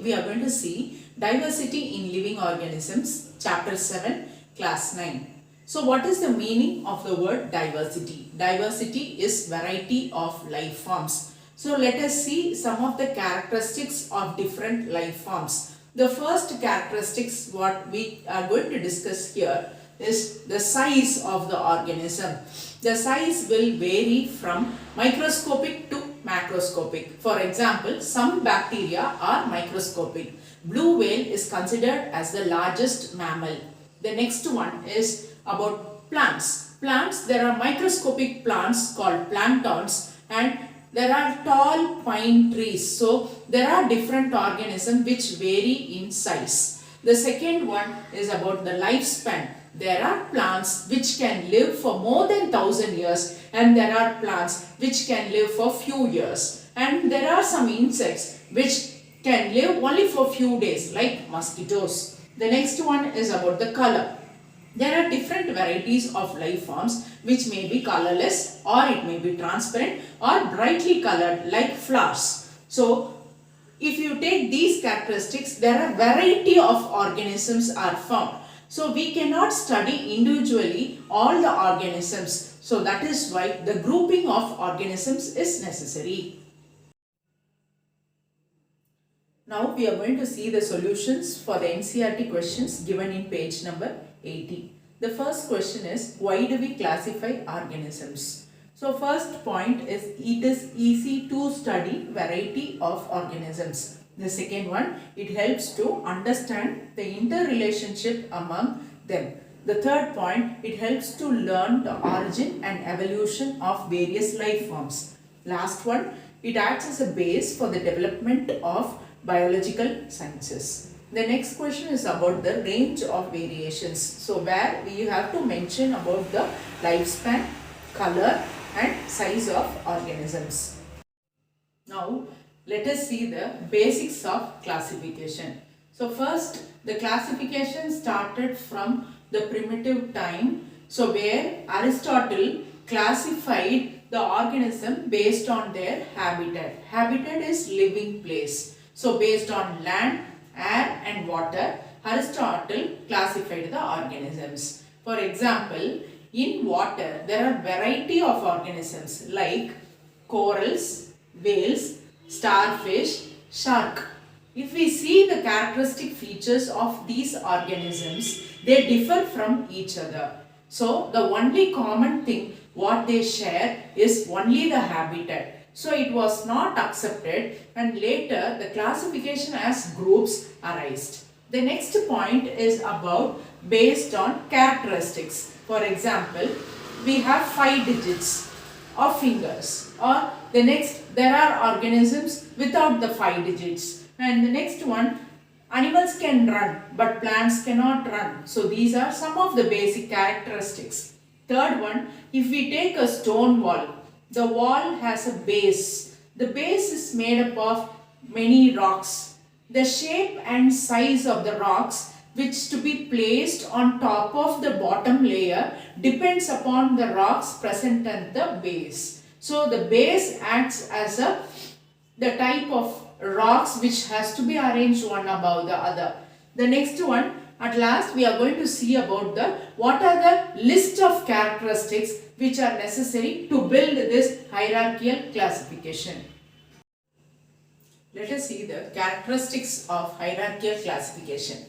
we are going to see Diversity in Living Organisms, Chapter 7, Class 9. So what is the meaning of the word diversity? Diversity is variety of life forms. So let us see some of the characteristics of different life forms. The first characteristics what we are going to discuss here is the size of the organism. The size will vary from microscopic to macroscopic. For example, some bacteria are microscopic. Blue whale is considered as the largest mammal. The next one is about plants. Plants, there are microscopic plants called planktons, and there are tall pine trees. So there are different organisms which vary in size. The second one is about the lifespan. There are plants which can live for more than 1000 years, and there are plants which can live for few years. And there are some insects which can live only for few days, like mosquitoes. The next one is about the color. There are different varieties of life forms which may be colorless, or it may be transparent or brightly colored like flowers. So if you take these characteristics, there are variety of organisms are found. So we cannot study individually all the organisms. So that is why the grouping of organisms is necessary. Now we are going to see the solutions for the NCERT questions given in page number 80. The first question is, why do we classify organisms? So first point is, it is easy to study variety of organisms. The second one, it helps to understand the interrelationship among them. The third point, it helps to learn the origin and evolution of various life forms. Last one, it acts as a base for the development of biological sciences. The next question is about the range of variations. So where we have to mention about the lifespan, color and size of organisms. Now let us see the basics of classification. So first, the classification started from the primitive time. So where Aristotle classified the organism based on their habitat. Habitat is living place. So based on land, air and water, Aristotle classified the organisms. For example, in water there are variety of organisms like corals, whales, starfish, shark. If we see the characteristic features of these organisms, they differ from each other. So the only common thing what they share is only the habitat. So it was not accepted, and later the classification as groups arised. The next point is about based on characteristics. For example, we have 5 digits of fingers, or the next there are organisms without the 5 digits, and the next one, animals can run but plants cannot run. So these are some of the basic characteristics. Third one, if we take a stone wall, the wall has a base. The base is made up of many rocks. The shape and size of the rocks which to be placed on top of the bottom layer depends upon the rocks present at the base. So the base acts as the type of rocks which has to be arranged one above the other. The next one, at last we are going to see about what are the list of characteristics which are necessary to build this hierarchical classification. Let us see the characteristics of hierarchical classification.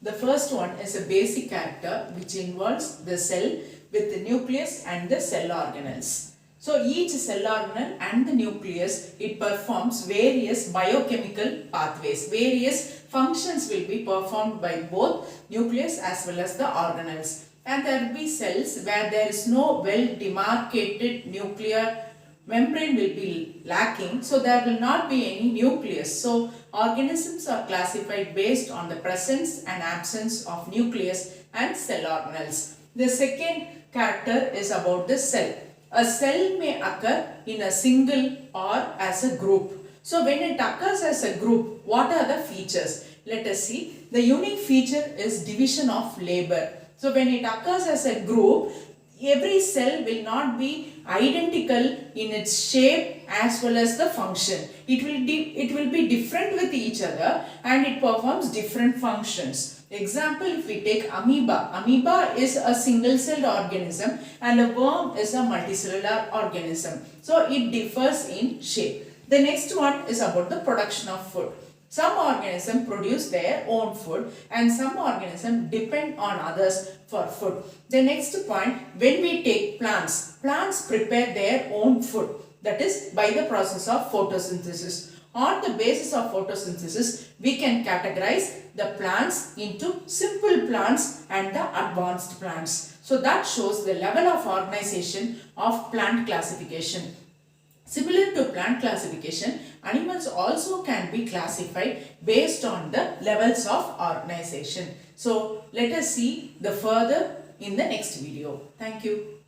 The first one is a basic character which involves the cell with the nucleus and the cell organelles. So each cell organelle and the nucleus, it performs various biochemical pathways. Various functions will be performed by both nucleus as well as the organelles. And there will be cells where there is no well demarcated nuclear membrane will be lacking. So there will not be any nucleus. So organisms are classified based on the presence and absence of nucleus and cell organelles. The second character is about the cell. A cell may occur in a single or as a group. So when it occurs as a group, what are the features? Let us see. The unique feature is division of labor. So when it occurs as a group, every cell will not be identical in its shape as well as the function. It will be different with each other and it performs different functions. Example, if we take amoeba. Amoeba is a single celled organism and a worm is a multicellular organism. So it differs in shape. The next one is about the production of food. Some organisms produce their own food and some organisms depend on others for food. The next point, when we take plants, plants prepare their own food, that is by the process of photosynthesis. On the basis of photosynthesis, we can categorize the plants into simple plants and the advanced plants. So that shows the level of organization of plant classification. Similar to plant classification, animals also can be classified based on the levels of organization. So let us see the further in the next video. Thank you.